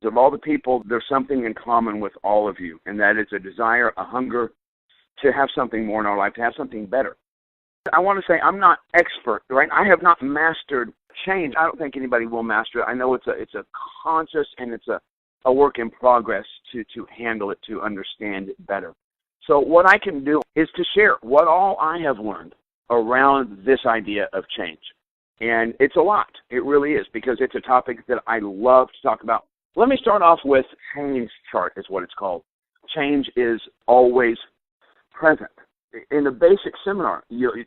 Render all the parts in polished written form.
Of all the people, there's something in common with all of you, and that is a desire, a hunger to have something more in our life, to have something better. I want to say I'm not expert, right? I have not mastered change. I don't think anybody will master it. I know it's a conscious and it's a work in progress to handle it, to understand it better. So what I can do is to share what all I have learned around this idea of change. And it's a lot. It really is, because it's a topic that I love to talk about. Let me start off with change chart is what it's called. Change is always present. In the basic seminar,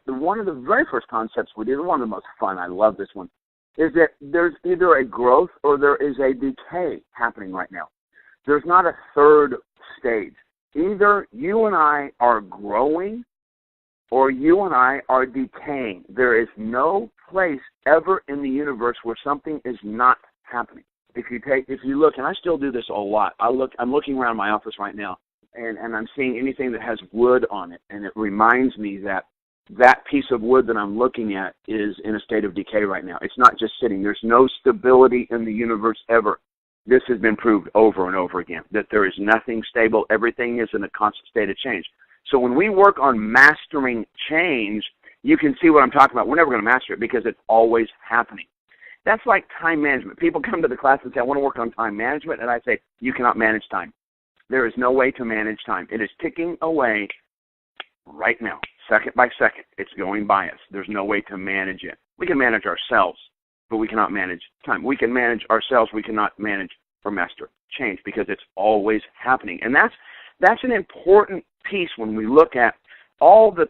one of the very first concepts we did, one of the most fun, I love this one, is that there's either a growth or there is a decay happening right now. There's not a third stage. Either you and I are growing or you and I are decaying. There is no place ever in the universe where something is not happening. If you look, and I still do this a lot, I'm looking around my office right now, and I'm seeing anything that has wood on it, and it reminds me that that piece of wood that I'm looking at is in a state of decay right now. It's not just sitting. There's no stability in the universe ever. This has been proved over and over again, that there is nothing stable. Everything is in a constant state of change. So when we work on mastering change, you can see what I'm talking about. We're never going to master it because it's always happening. That's like time management. People come to the class and say, I want to work on time management, and I say, you cannot manage time. There is no way to manage time. It is ticking away right now, second by second. It's going by us. There's no way to manage it. We can manage ourselves, but we cannot manage time. We can manage ourselves. We cannot manage or master change because it's always happening. And that's an important piece when we look at all the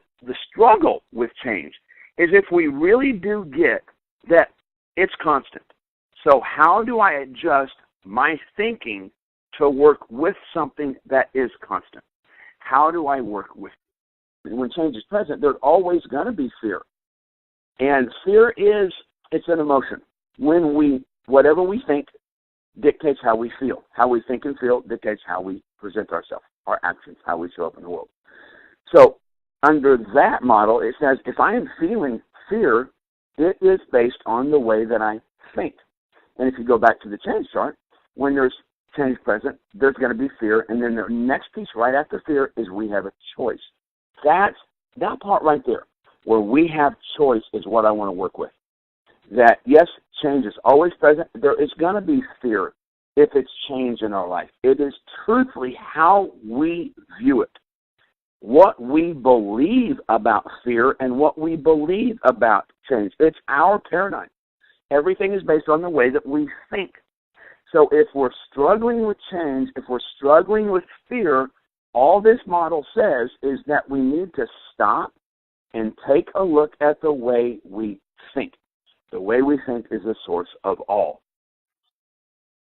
struggle with change, is if we really do get that it's constant. So how do I adjust my thinking to work with something that is constant? How do I work with it? When change is present, there's always going to be fear. And fear it's an emotion. Whatever we think dictates how we feel. How we think and feel dictates how we present ourselves, our actions, how we show up in the world. So under that model, it says if I am feeling fear, it is based on the way that I think. And if you go back to the change chart, when there's change present, there's going to be fear. And then the next piece right after fear is we have a choice. That part right there, where we have choice, is what I want to work with. That, yes, change is always present. There is going to be fear if it's change in our life. It is truthfully how we view it. What we believe about fear and what we believe about change. It's our paradigm. Everything is based on the way that we think. So if we're struggling with change, if we're struggling with fear, all this model says is that we need to stop and take a look at the way we think. The way we think is the source of all.